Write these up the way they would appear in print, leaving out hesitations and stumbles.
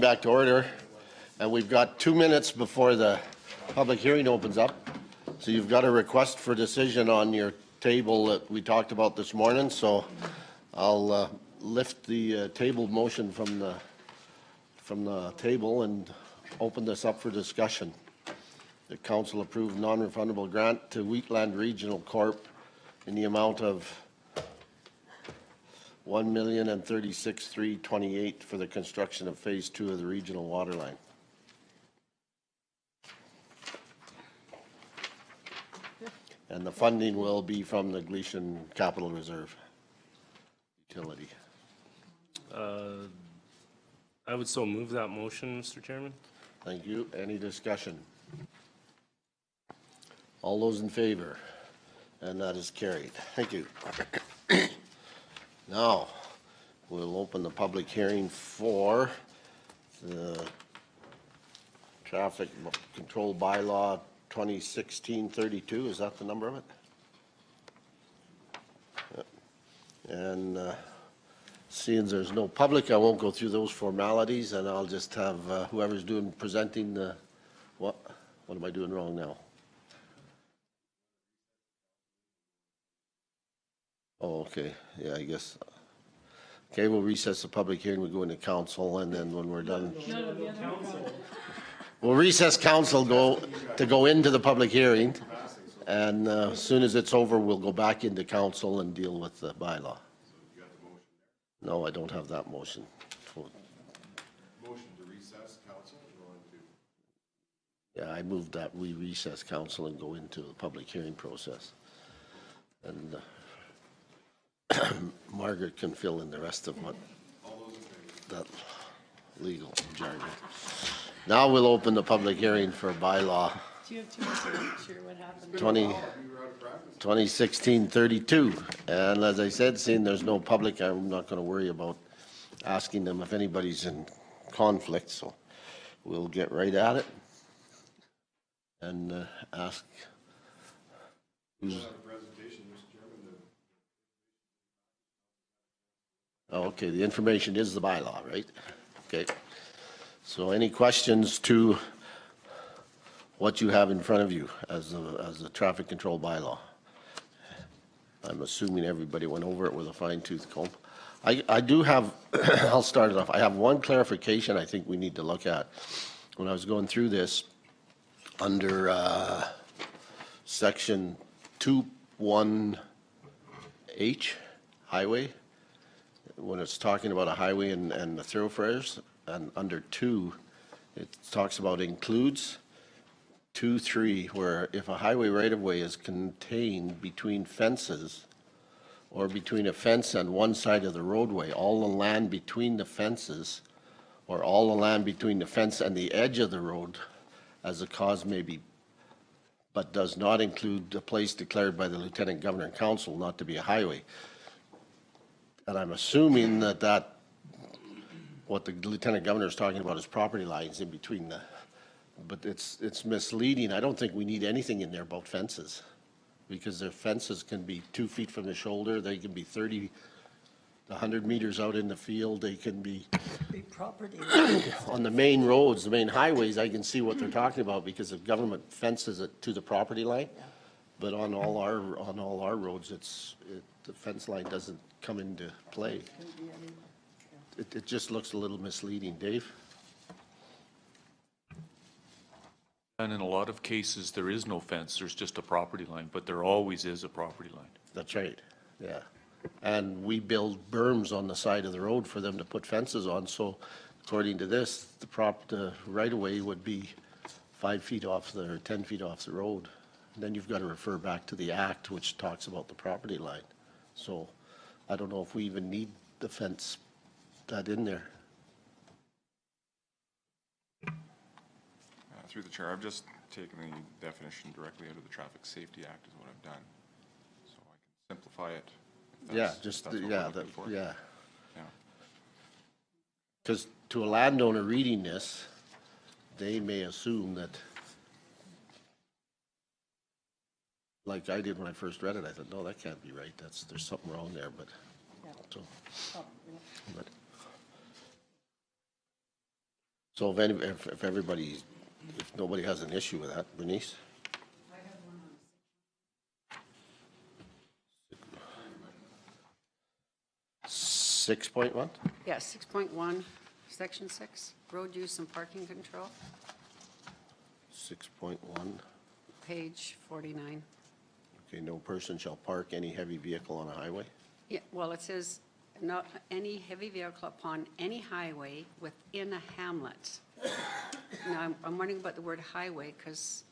Back to order, and we've got 2 minutes before the public hearing opens up. So you've got a request for decision on your table that we talked about this morning. So I'll lift the table motion from the table and open this up for discussion. The council approved non-refundable grant to Wheatland Regional Corp in the amount of $1,036,328 for the construction of phase 2 of the regional water line. And the funding will be from the Gleason Capital Reserve utility. I would so move that motion, Mr. Chairman. Thank you. Any discussion? All those in favor? And that is carried. Thank you. Now, we'll open the public hearing for the traffic control bylaw 2016-32. Is that the number of it? Yep. And seeing there's no public, I won't go through those formalities, and I'll just have whoever's presenting the, what am I doing wrong now? Oh, okay. Yeah, I guess. Okay, we'll recess the public hearing. We'll go into council, and then when we're done, we'll recess council to go into the public hearing, and as soon as it's over, we'll go back into council and deal with the bylaw. No, I don't have that motion. Motion to recess council. Yeah, I moved that we recess council and go into the public hearing process, and Margaret can fill in the rest of what that legal jargon. Now we'll open the public hearing for bylaw. Do you have 2 minutes to make sure what happened? 2016-32. And as I said, seeing there's no public, I'm not going to worry about asking them if anybody's in conflict. So we'll get right at it and ask who's. Oh, okay, the information is the bylaw, right? Okay. So any questions to what you have in front of you as a traffic control bylaw? I'm assuming everybody went over it with a fine-tooth comb. I do have, I'll start it off. I have one clarification I think we need to look at. When I was going through this, under section 2.1H, highway, when it's talking about a highway and the thoroughfares, and under 2, it talks about includes. 2.3, where if a highway right-of-way is contained between fences or between a fence and one side of the roadway, all the land between the fences or all the land between the fence and the edge of the road as the cause may be, but does not include the place declared by the Lieutenant Governor and Council not to be a highway. And I'm assuming that what the Lieutenant Governor is talking about is property lines in between the, but it's misleading. I don't think we need anything in there about fences, because their fences can be 2 feet from the shoulder. They can be 30, 100 meters out in the field. They can be property on the main roads, the main highways. I can see what they're talking about because the government fences it to the property line. But on all our roads, the fence line doesn't come into play. It just looks a little misleading, Dave. And in a lot of cases, there is no fence, there's just a property line, but there always is a property line. That's right, yeah. And we build berms on the side of the road for them to put fences on, so according to this, the right-of-way would be 5 feet off or 10 feet off the road. And then you've got to refer back to the Act, which talks about the property line. So I don't know if we even need the fence that in there. Through the chair, I've just taken the definition directly out of the Traffic Safety Act is what I've done. So I can simplify it. Yeah, just, yeah, yeah. Yeah. Because to a landowner reading this, they may assume that, like I did when I first read it, I thought, no, that can't be right. There's something wrong there, but, so, but So if everybody, if nobody has an issue with that, Bernice? I have one on 6.1? Yeah, 6.1, Section 6, road use and parking control, 6.1, page 49. okay, no person shall park any heavy vehicle on a highway? Yeah, well, it says, not any heavy vehicle upon any highway within a hamlet. Now, I'm wondering about the word highway, because,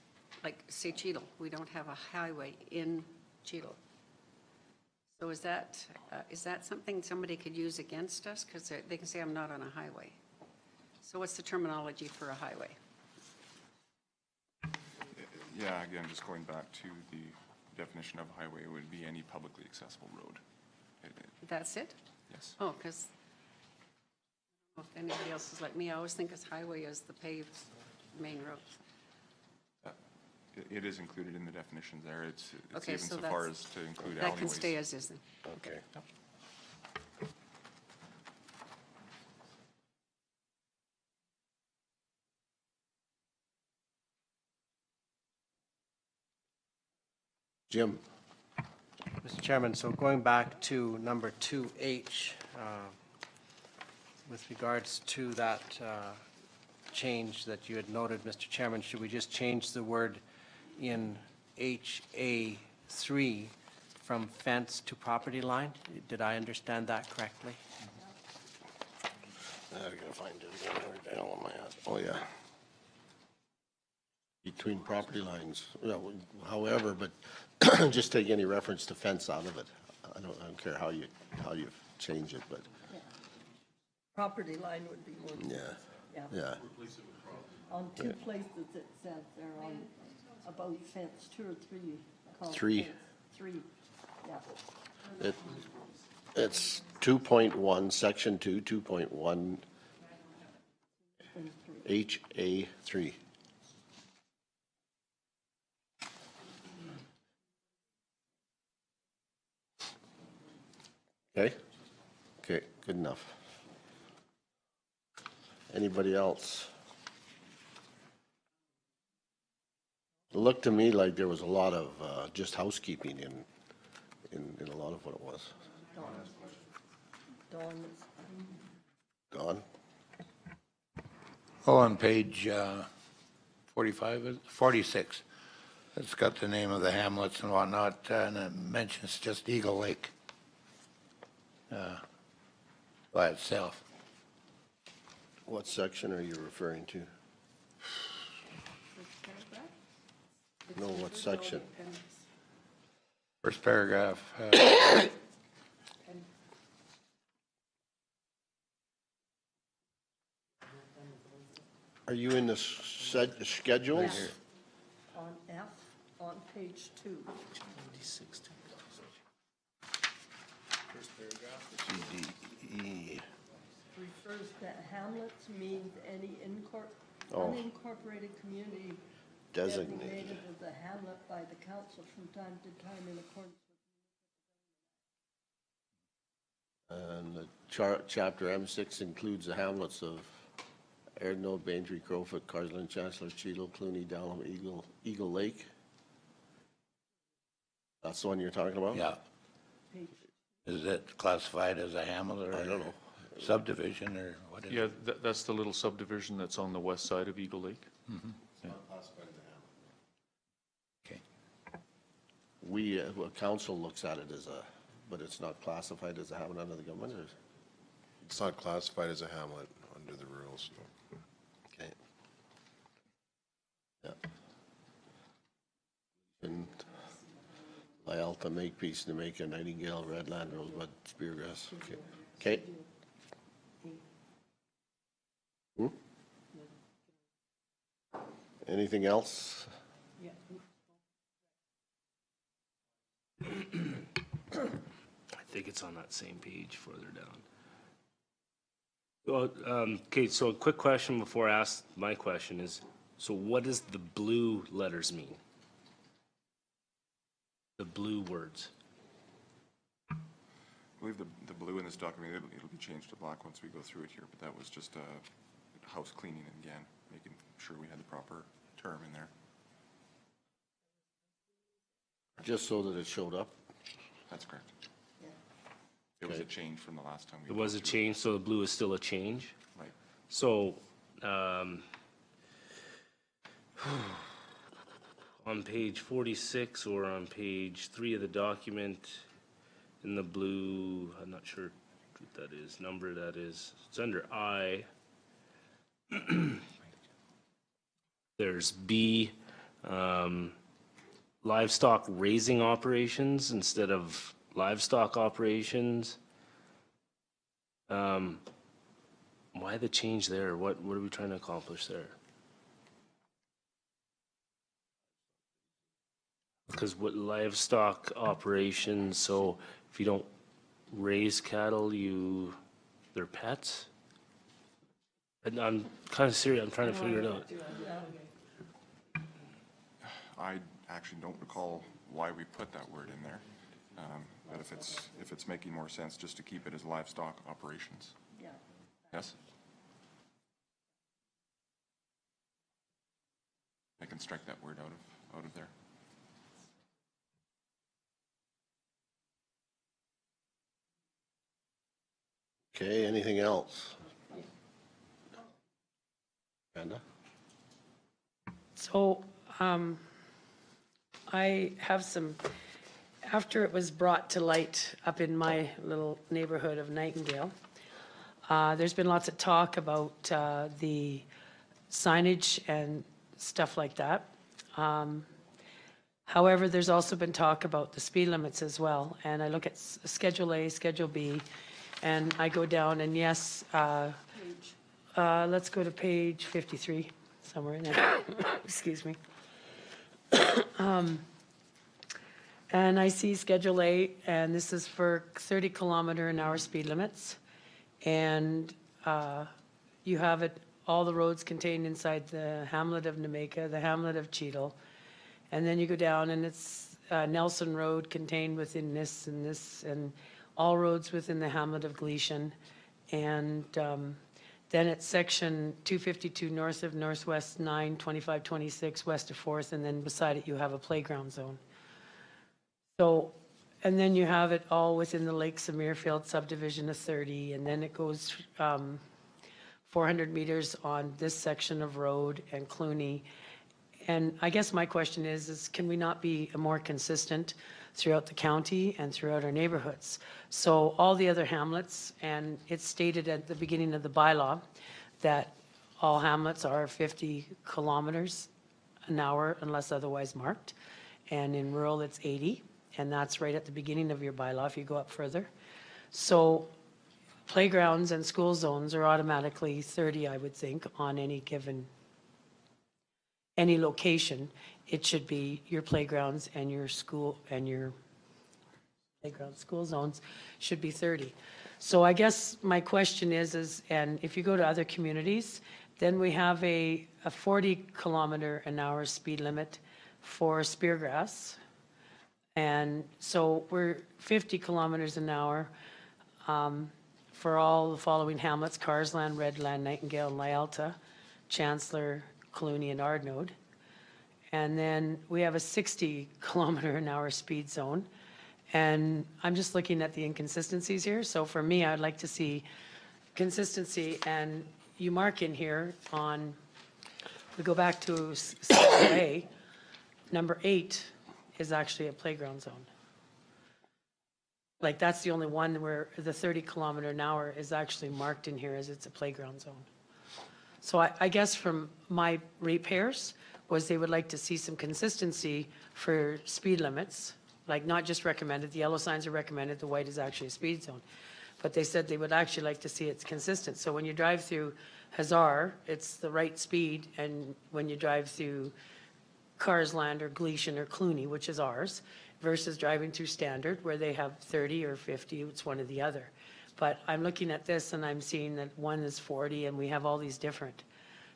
like, say Cheadle, we don't have a highway in Cheadle. So is that something somebody could use against us? Because they can say, I'm not on a highway. So what's the terminology for a highway? Yeah, again, just going back to the definition of highway, it would be any publicly accessible road. That's it? Yes. Oh, because if anybody else is like me, I always think of highway as the paved main roads. It is included in the definitions there. It's Okay, even so so far that's- as to include That can alleyways. stay as is then. Okay. Jim? Mr. Chairman, so going back to number 2H, with regards to that change that you had noted, Mr. Chairman, should we just change the word in HA3 from fence to property line? Did I understand that correctly? I gotta find it. Where the hell am I at? Oh, yeah. Between property lines, however, but just take any reference to fence out of it. I don't care how you change it, but, Property line would be more. yeah, Yeah. yeah. On two places it says there on about fence, 2 or 3. called Three. fence. 3, yeah. It's 2.1, section 2, 2.1, HA3. Okay? Okay, good enough. Anybody else? It looked to me like there was a lot of just housekeeping in a lot of what it was. Dawn is, Don? Oh, on page 45, 46, it's got the name of the hamlets and whatnot, and it mentions just Eagle Lake by itself. What section are you referring to? No, what section? First paragraph, Are you in the schedules? on F, on page 2. E. Refers that hamlets means any Oh. unincorporated community Designated. designated as a hamlet by the council from time to time in accordance with. And the chapter M6 includes the hamlets of Erdno, Baintree, Crowfoot, Carsland, Chancellor, Cheadle, Clooney, Dalham, Eagle Lake. That's the one you're talking about? yeah. Is it classified as a hamlet or? I don't know. Subdivision or what is it? Yeah, that's the little subdivision that's on the west side of Eagle Lake. Okay. We, council looks at it as but it's not classified as a hamlet under the government, or? It's not classified as a hamlet under the rules. Okay. Yeah. And Lyalta, Makepeace, Jamaica, Nightingale, Redland, Rosebud, Speargrass. Okay. Okay. Anything else? Yeah. I think it's on that same page further down. Well, okay, so a quick question before I ask my question is, so what does the blue letters mean? The blue words? I believe the blue in this document, it'll be changed to black once we go through it here, but that was just house cleaning again, making sure we had the proper term in there. Just so that it showed up. That's correct. It was a change from the last time we. There was a went through it. change, so the blue is still a change. Right. So, on page 46 or on page 3 of the document, in the blue, I'm not sure what that is, number that is, it's under I. There's B, livestock raising operations instead of livestock operations. Why the change there? What are we trying to accomplish there? Because what livestock operations, so if you don't raise cattle, they're pets? And I'm kind of serious, I'm trying to figure it out. I actually don't recall why we put that word in there. But if it's making more sense just to keep it as livestock operations. Yeah. Yes? I can strike that word out of there. Okay, anything else? Amanda? So, I have some, after it was brought to light up in my little neighborhood of Nightingale, there's been lots of talk about the signage and stuff like that. However, there's also been talk about the speed limits as well. And I look at Schedule A, Schedule B, and I go down and yes, let's go to page 53, somewhere in there. Excuse me. And I see Schedule A, and this is for 30-kilometer-an-hour speed limits. And you have it, all the roads contained inside the hamlet of Nemeka, the hamlet of Cheadle. And then you go down, and it's Nelson Road contained within this, and all roads within the hamlet of Gleason. And then it's section 252 north of Northwest 9, 2526 west of 4th, and then beside it you have a playground zone. So, and then you have it all within the Lake Samirfield subdivision of 30, and then it goes 400 meters on this section of road and Clooney. And I guess my question is can we not be more consistent throughout the county and throughout our neighborhoods? So all the other hamlets, and it's stated at the beginning of the bylaw that all hamlets are 50 kilometers an hour unless otherwise marked. And in rural, it's 80. And that's right at the beginning of your bylaw if you go up further. So playgrounds and school zones are automatically 30, I would think, on any location. It should be your playgrounds and your school and your playground school zones should be 30. So I guess my question is, and if you go to other communities, then we have a 40-kilometer-an-hour speed limit for Speargrass. And so we're 50 kilometers an hour for all the following hamlets: Carsland, Redland, Nightingale, and Lyalta, Chancellor, Clooney, and Ardnode. And then we have a 60-kilometer-an-hour speed zone. And I'm just looking at the inconsistencies here. So for me, I'd like to see consistency. And you mark in here on, we go back to Schedule A, number 8 is actually a playground zone. Like that's the only one where the 30-kilometer-an-hour is actually marked in here as it's a playground zone. So I guess from my ratepayers was they would like to see some consistency for speed limits, like not just recommended, the yellow signs are recommended, the white is actually a speed zone. But they said they would actually like to see it's consistent. So when you drive through Hazard, it's the right speed, and when you drive through Carsland or Gleason or Clooney, which is ours, versus driving through Standard where they have 30 or 50, it's one or the other. But I'm looking at this and I'm seeing that one is 40 and we have all these different.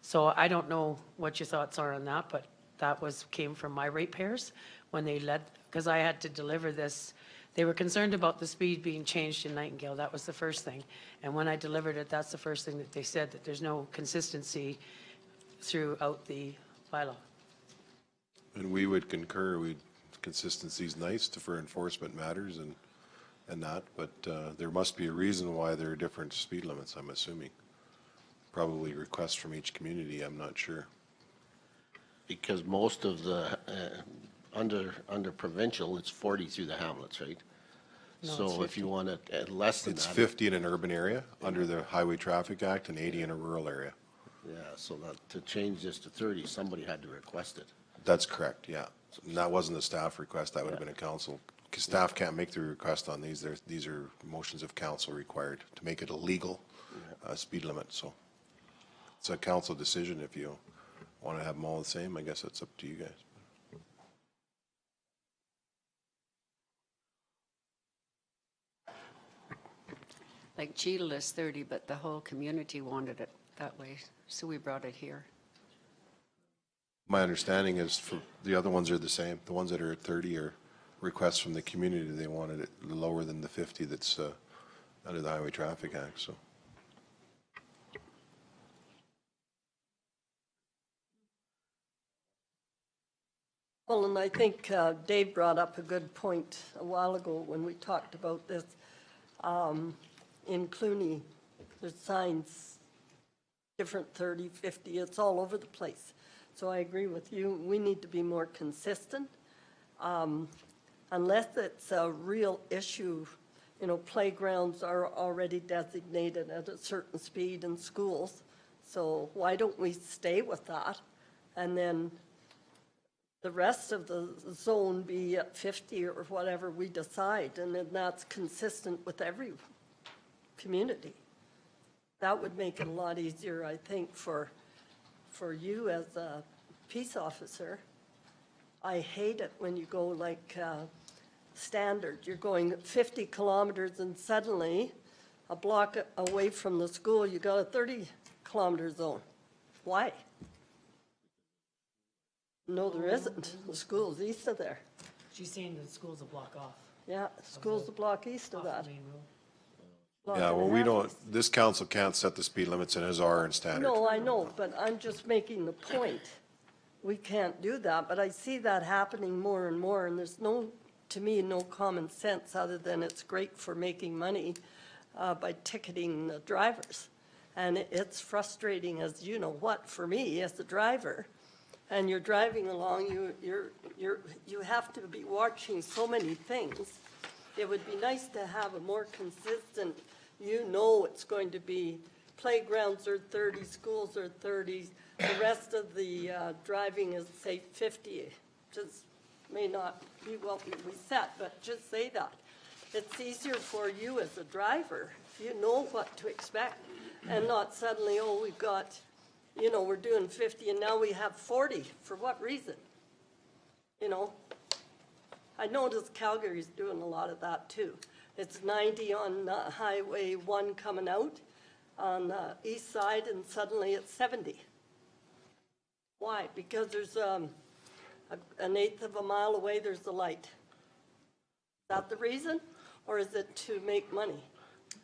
So I don't know what your thoughts are on that, but that came from my ratepayers when they because I had to deliver this They were concerned about the speed being changed in Nightingale. That was the first thing. And when I delivered it, that's the first thing that they said, that there's no consistency throughout the bylaw. And we would concur, consistency's nice for enforcement matters and that, but there must be a reason why there are different speed limits, I'm assuming. Probably requests from each community, I'm not sure. Because most of the, under provincial, it's 40 through the hamlets, right? No, it's So if 50. you want it at less than that. It's 50 in an urban area under the Highway Traffic Act and 80 in a rural area. Yeah, so that, to change this to 30, somebody had to request it. That's correct, yeah. And that wasn't a staff request, that would have been a council. Because staff can't make the request on these, these are motions of council required to make it a legal speed limit, so. It's a council decision if you want to have them all the same, I guess it's up to you guys. Like Cheadle is 30, but the whole community wanted it that way, so we brought it here. My understanding is for, the other ones are the same. The ones that are at 30 are requests from the community. They wanted it lower than the 50 that's under the Highway Traffic Act, so. Well, and I think Dave brought up a good point a while ago when we talked about this. In Clooney, there's signs, different 30, 50, it's all over the place. So I agree with you, we need to be more consistent. Unless it's a real issue, you know, playgrounds are already designated at a certain speed in schools. So why don't we stay with that? And then the rest of the zone be at 50 or whatever we decide, and then that's consistent with every community. That would make it a lot easier, I think, for you as a peace officer. I hate it when you go like standard. You're going 50 kilometers and suddenly a block away from the school, you got a 30-kilometer zone. Why? No, there isn't. The school's east of there. She's saying the school's a block off. Yeah, school's a block east of that. Off the main road. Block Yeah, and a well, we half. don't, this council can't set the speed limits in as our standard. No, I know, but I'm just making the point. We can't do that, but I see that happening more and more, and there's no, to me, no common sense other than it's great for making money by ticketing the drivers. And it's frustrating as you know what, for me as a driver. And you're driving along, you have to be watching so many things. It would be nice to have a more consistent, you know it's going to be, playgrounds are 30, schools are 30, the rest of the driving is, say, 50. Just may not be what we set, but just say that. It's easier for you as a driver, if you know what to expect, and not suddenly, oh, we've got, you know, we're doing 50 and now we have 40. For what reason? You know? I noticed Calgary's doing a lot of that too. It's 90 on Highway 1 coming out on the east side and suddenly it's 70. Why? Because there's an eighth of a mile away, there's the light. Is that the reason? Or is it to make money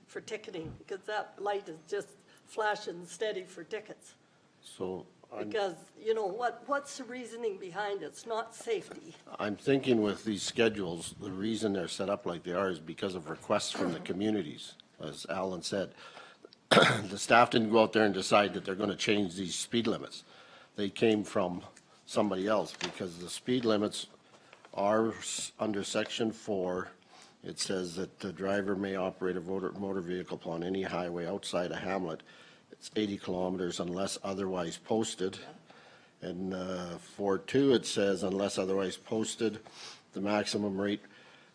for ticketing? Because that light is just flashing steady for tickets. So Because, you know, what's the reasoning behind it? It's not safety. I'm thinking with these schedules, the reason they're set up like they are is because of requests from the communities, as Alan said. The staff didn't go out there and decide that they're going to change these speed limits. They came from somebody else because the speed limits are under Section 4. It says that the driver may operate a motor vehicle upon any highway outside a hamlet. It's 80 kilometers unless otherwise posted. And 4.2, it says unless otherwise posted, the maximum rate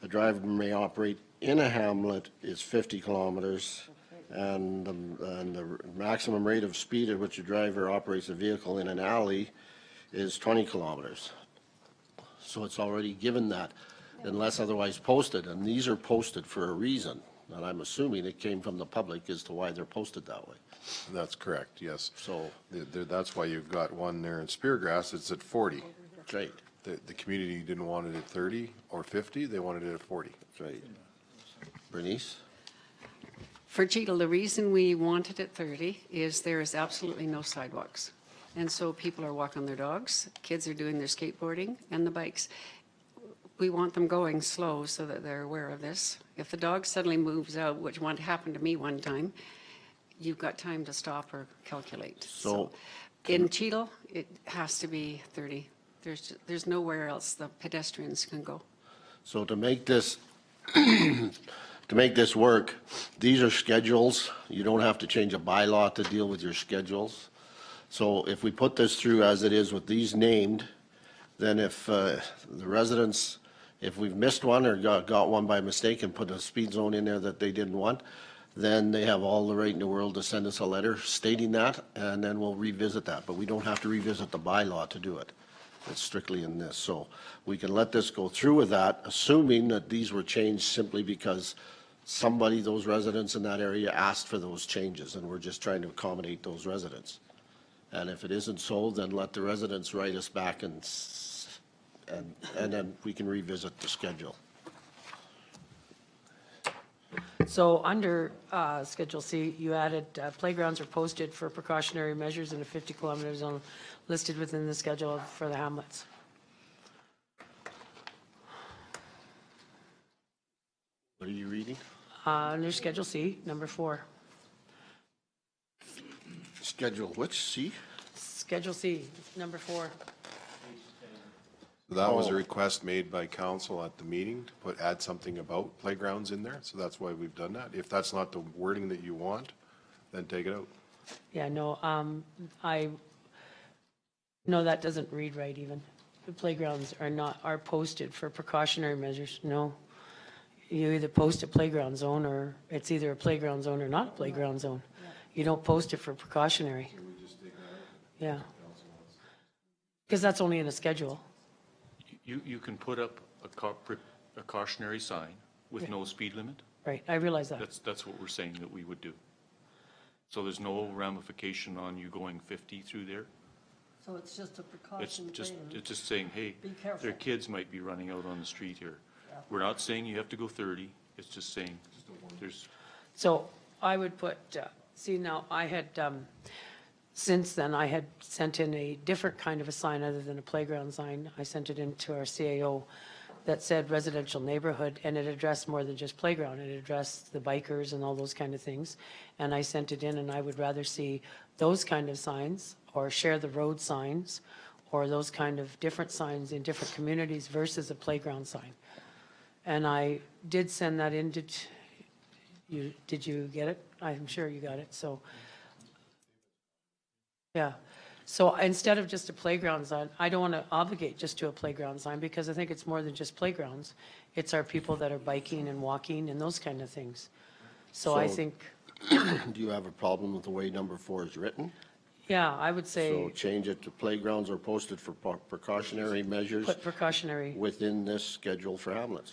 a driver may operate in a hamlet is 50 kilometers. And the maximum rate of speed at which a driver operates a vehicle in an alley is 20 kilometers. So it's already given that unless otherwise posted. And these are posted for a reason. And I'm assuming it came from the public as to why they're posted that way. That's correct, yes. So, That's why you've got one there in Speargrass, it's at 40. great. The community didn't want it at 30 or 50, they wanted it at 40. That's right. Bernice? For Cheadle, the reason we want it at 30 is there is absolutely no sidewalks. And so people are walking their dogs, kids are doing their skateboarding and the bikes. We want them going slow so that they're aware of this. If the dog suddenly moves out, which happened to me one time, you've got time to stop or calculate. So- In Cheadle, it has to be 30. There's nowhere else the pedestrians can go. So to make this, to make this work, these are schedules. You don't have to change a bylaw to deal with your schedules. So if we put this through as it is with these named, then if the residents, if we've missed one or got one by mistake and put a speed zone in there that they didn't want, then they have all the right in the world to send us a letter stating that, and then we'll revisit that. But we don't have to revisit the bylaw to do it. It's strictly in this. So we can let this go through with that, assuming that these were changed simply because somebody, those residents in that area asked for those changes, and we're just trying to accommodate those residents. And if it isn't so, then let the residents write us back and then we can revisit the schedule. So under Schedule C, you added playgrounds are posted for precautionary measures in a 50-kilometer zone listed within the schedule for the hamlets. What are you reading? Under Schedule C, number 4. Schedule which, C? Schedule C, number 4. That was a request made by council at the meeting to add something about playgrounds in there, so that's why we've done that. If that's not the wording that you want, then take it out. Yeah, no, no, that doesn't read right even. The playgrounds are posted for precautionary measures, no. You either post a playground zone or it's either a playground zone or not a playground zone. You don't post it for precautionary. Yeah. Because that's only in a schedule. You can put up a cautionary sign with no speed limit. Right, I realize that. That's what we're saying that we would do. So there's no ramification on you going 50 through there. So it's just a It's precaution just, thing. it's just saying, hey, Be careful. their kids might be running out on the street here. We're not saying you have to go 30. It's just saying there's, So I would put, see now, I had, since then, I had sent in a different kind of a sign other than a playground sign. I sent it into our CAO that said residential neighborhood, and it addressed more than just playground. It addressed the bikers and all those kind of things. And I sent it in, and I would rather see those kind of signs, or share the road signs, or those kind of different signs in different communities versus a playground sign. And I did send that in. Did you get it? I'm sure you got it, so. Yeah, so instead of just a playground sign, I don't want to obligate just to a playground sign because I think it's more than just playgrounds. It's our people that are biking and walking and those kind of things. So I So- think, Do you have a problem with the way number 4 is written? yeah, I would So say change it to playgrounds are posted for precautionary measures put precautionary. within this schedule for hamlets.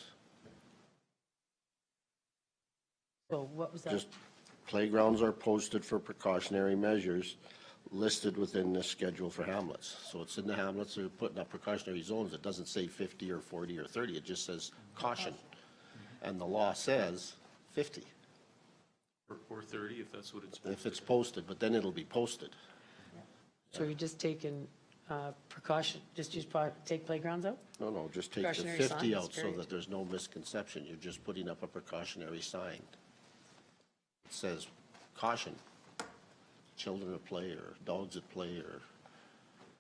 So what was that? Just playgrounds are posted for precautionary measures listed within this schedule for hamlets. So it's in the hamlets, they're putting up precautionary zones. It doesn't say 50 or 40 or 30, it just says caution. And the law says 50 or 30 if that's what it's. if it's posted, but then it'll be posted. So you're just taking precaution, just take playgrounds out? No, just take the Precautionary 50 signs, out so period. that there's no misconception. You're just putting up a precautionary sign. It says caution, children at play or dogs at play or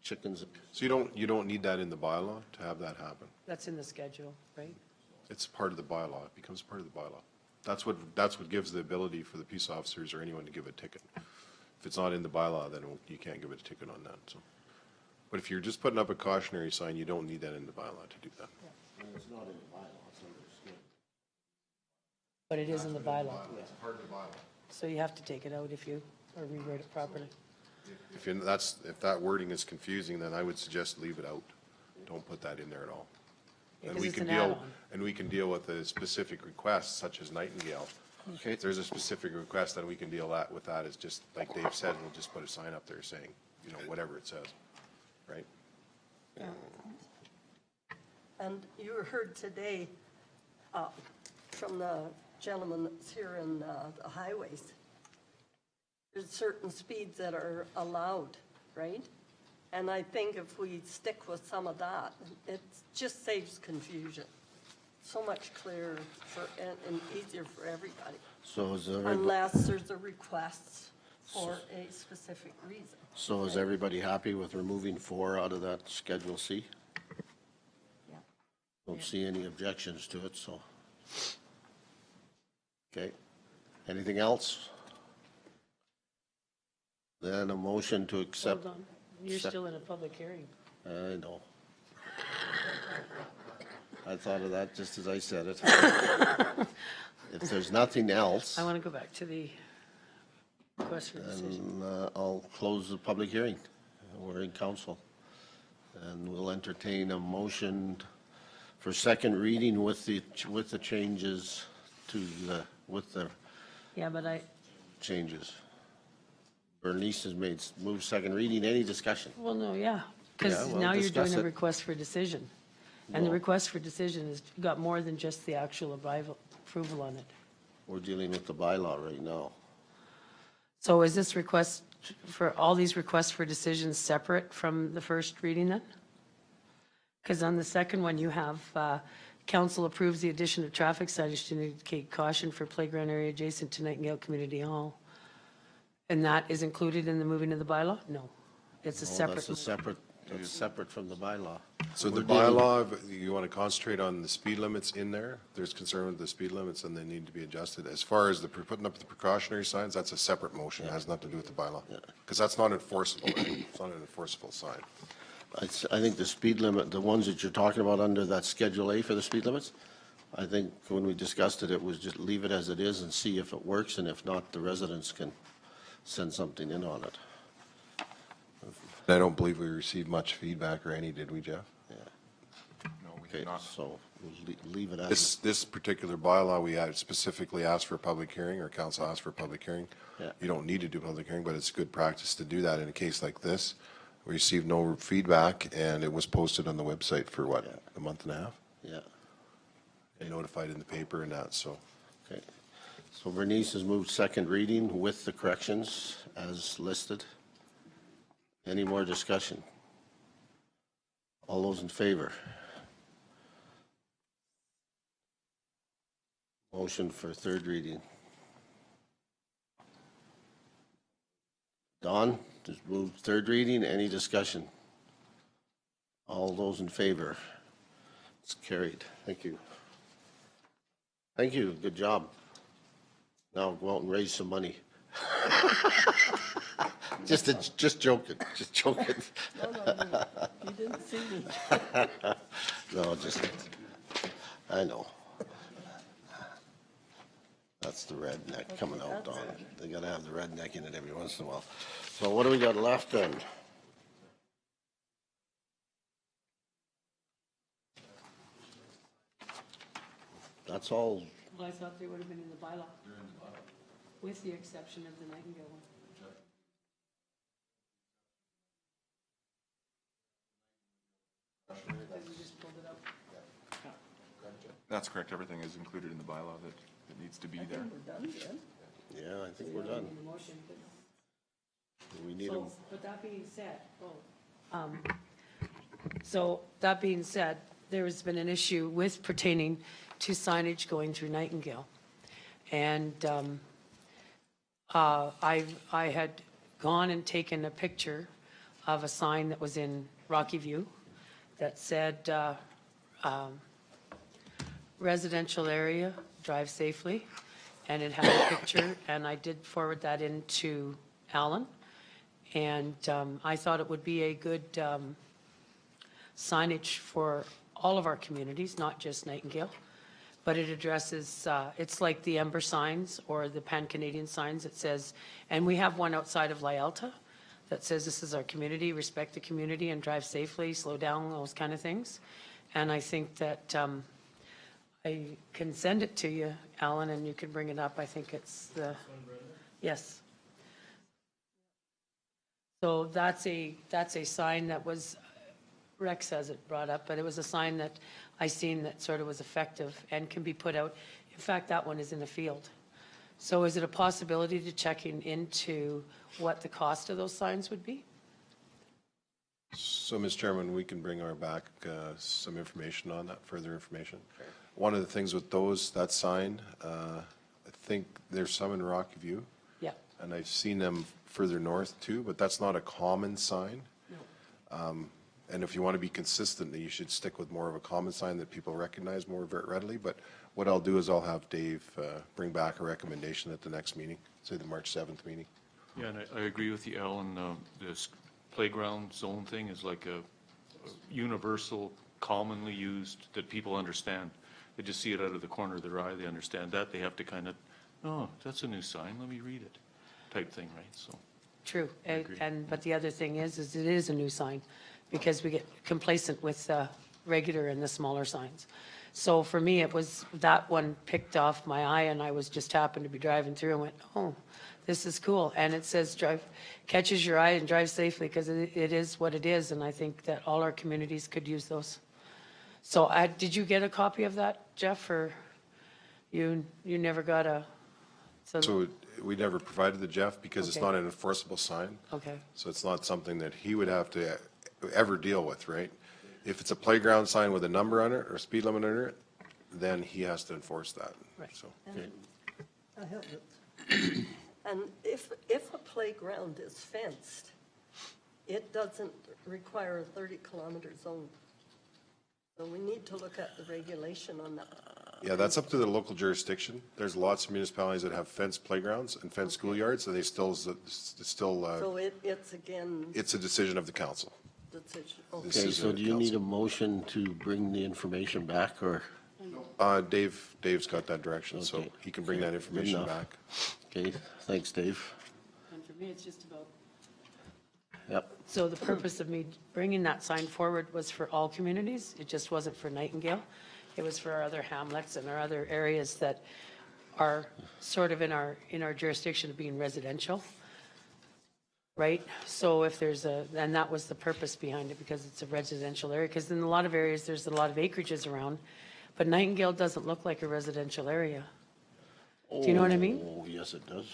chickens. So you don't need that in the bylaw to have that happen. That's in the schedule, right? It's part of the bylaw. It becomes part of the bylaw. That's what gives the ability for the peace officers or anyone to give a ticket. If it's not in the bylaw, then you can't give it a ticket on that, so. But if you're just putting up a cautionary sign, you don't need that in the bylaw to do that. It's not in the bylaw, it's understood. But it is in the bylaw. It's part of the bylaw. So you have to take it out if you, or rewrite it properly. If that wording is confusing, then I would suggest leave it out. Don't put that in there at all. And Because we it's can an deal, add-on. and we can deal with the specific requests such as Nightingale. Okay. If there's a specific request, then we can deal with that as just, like Dave said, we'll just put a sign up there saying, whatever it says, right? And you heard today from the gentleman that's here in the highways, there's certain speeds that are allowed, right? And I think if we stick with some of that, it just saves confusion. So much clearer and easier for everybody, So is unless there's a request for a specific reason. so is everybody happy with removing 4 out of that Schedule C? Yeah. Don't see any objections to it, so. Okay. Anything else? Then a motion to accept. Hold on, you're still in a public hearing. I know. I thought of that just as I said it. If there's nothing else, I want to go back to the request for decision. then I'll close the public hearing. We're in council. And we'll entertain a motion for second reading with the changes to the, with the Yeah, but changes. Bernice has moved second reading. Any discussion? well, no, yeah, because Yeah, well, now you're discuss doing a it. request for decision. And the Well- request for decision has got more than just the actual approval on it. We're dealing with the bylaw right now. So is this request for, all these requests for decisions separate from the first reading then? Because on the second one, you have, council approves the addition of traffic signage to indicate caution for playground area adjacent to Nightingale Community Hall. And that is included in the moving of the bylaw? No, it's a Oh, separate. That's separate from the bylaw. So the We're dealing- bylaw, you want to concentrate on the speed limits in there? There's concern with the speed limits and they need to be adjusted. As far as the putting up the precautionary signs, that's a separate motion. It has nothing to do with the bylaw. Because that's not enforceable, right? It's not an enforceable sign. I think the speed limit, the ones that you're talking about under that Schedule A for the speed limits, I think when we discussed it, it was just leave it as it is and see if it works, and if not, the residents can send something in on it. I don't believe we received much feedback or any, did we, Jeff? No, we Okay, did not. so we'll leave it as, This particular bylaw, we had specifically asked for a public hearing, or council asked for a public hearing. Yeah. You don't need to do a public hearing, but it's good practice to do that in a case like this. We received no feedback, and it was posted on the website for what, a month and a half? yeah, And notified in the paper and that, so. okay. So Bernice has moved second reading with the corrections as listed. Any more discussion? All those in favor? Motion for third reading. Don, just moved third reading. Any discussion? All those in favor? It's carried. Thank you. Thank you. Good job. Now go out and raise some money. Just joking, just joking. No, you didn't see me. No, just, I know. That's the redneck coming out, Don. They gotta have the redneck in it every once in a while. So what do we got left then? That's all, Well, I thought they would have been in the bylaw. With the exception of the Nightingale one. You just pulled it up. That's correct. Everything is included in the bylaw that needs to be there. We're done then. yeah, I think we're done. In the motion, but- We need So, them. but that being said, so that being said, there has been an issue with pertaining to signage going through Nightingale. And I had gone and taken a picture of a sign that was in Rocky View that said, residential area, drive safely. And it had a picture, and I did forward that into Alan. And I thought it would be a good signage for all of our communities, not just Nightingale. But it addresses, it's like the Ember signs or the Pan-Canadian signs that says, and we have one outside of Lyelta that says this is our community, respect the community and drive safely, slow down, those kind of things. And I think that I can send it to you, Alan, and you can bring it up. I think it's the, yes. So that's a sign that was Rex has it brought up, but it was a sign that I seen that sort of was effective and can be put out. In fact, that one is in the field. So is it a possibility to checking into what the cost of those signs would be? So, Mr. Chairman, we can bring our back some information on that, further information. One of the things with those, that sign, I think there's some in Rocky View, Yeah. and I've seen them further north too, but that's not a common sign. And if you want to be consistent, then you should stick with more of a common sign that people recognize more readily. But what I'll do is I'll have Dave bring back a recommendation at the next meeting, say the March 7th meeting. Yeah, and I agree with you, Alan. This playground zone thing is like a universal, commonly used, that people understand. They just see it out of the corner of their eye. They understand that. They have to kind of, oh, that's a new sign. Let me read it, type thing, right? So. True. agree. But the other thing is it is a new sign because we get complacent with regular and the smaller signs. So for me, it was that one picked off my eye and I was just happened to be driving through and went, oh, this is cool. And it says catches your eye and drive safely because it is what it is. And I think that all our communities could use those. So did you get a copy of that, Jeff, or you never got a? So we never provided the Jeff because it's Okay. not an enforceable sign. Okay. So it's not something that he would have to ever deal with, right? If it's a playground sign with a number on it or speed limit under it, then he has to enforce that. Right. So, I have it. And if a playground is fenced, it doesn't require a 30-kilometer zone. So we need to look at the regulation on that. yeah, that's up to the local jurisdiction. There's lots of municipalities that have fenced playgrounds and fenced schoolyards, and they still, So it's again, it's a decision of the council. decision. Okay, Decision so of do the you need a council. motion to bring the information back, or? Dave's got that direction, so Okay. he can bring that information enough. back. Okay, thanks, Dave. And for me, it's just about. Yep, So the purpose of me bringing that sign forward was for all communities. It just wasn't for Nightingale. It was for our other hamlets and our other areas that are sort of in our jurisdiction of being residential. Right? So if there's and that was the purpose behind it because it's a residential area. Because in a lot of areas, there's a lot of acreages around. But Nightingale doesn't look like a residential area. Do you know what I mean? Oh, yes, it does.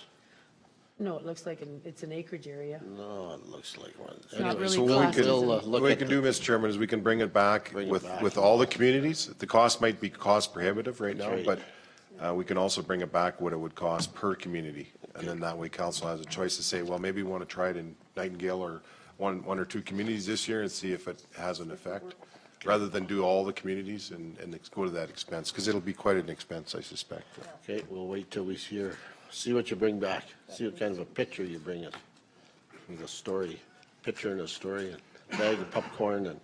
No, it looks like it's an acreage area. No, it looks like one. not Anyway, really so classed as we'll an- look What we at can the- do, Mr. Chairman, is we can bring it back Bring it with, back. with all the communities. The cost might be cost prohibitive right now, right. but we can also bring it back what it would cost per community. And then that way council has a choice to say, well, maybe we want to try it in Nightingale or one or two communities this year and see if it has an effect, rather than do all the communities and go to that expense, because it'll be quite an expense, I suspect. Okay, we'll wait till we see what you bring back, see what kind of a picture you bring in. With a story, picture and a story, and bag of popcorn and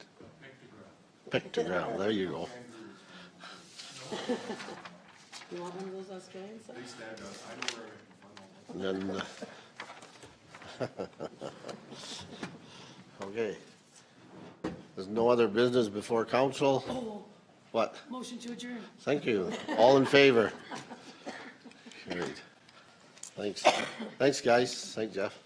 pictogram, there you go. You want one of those Australian signs? And then, okay. There's no other business before council? What? Motion to adjourn. Thank you. All in favor? Carried. Thanks. Thanks, guys. Thanks, Jeff.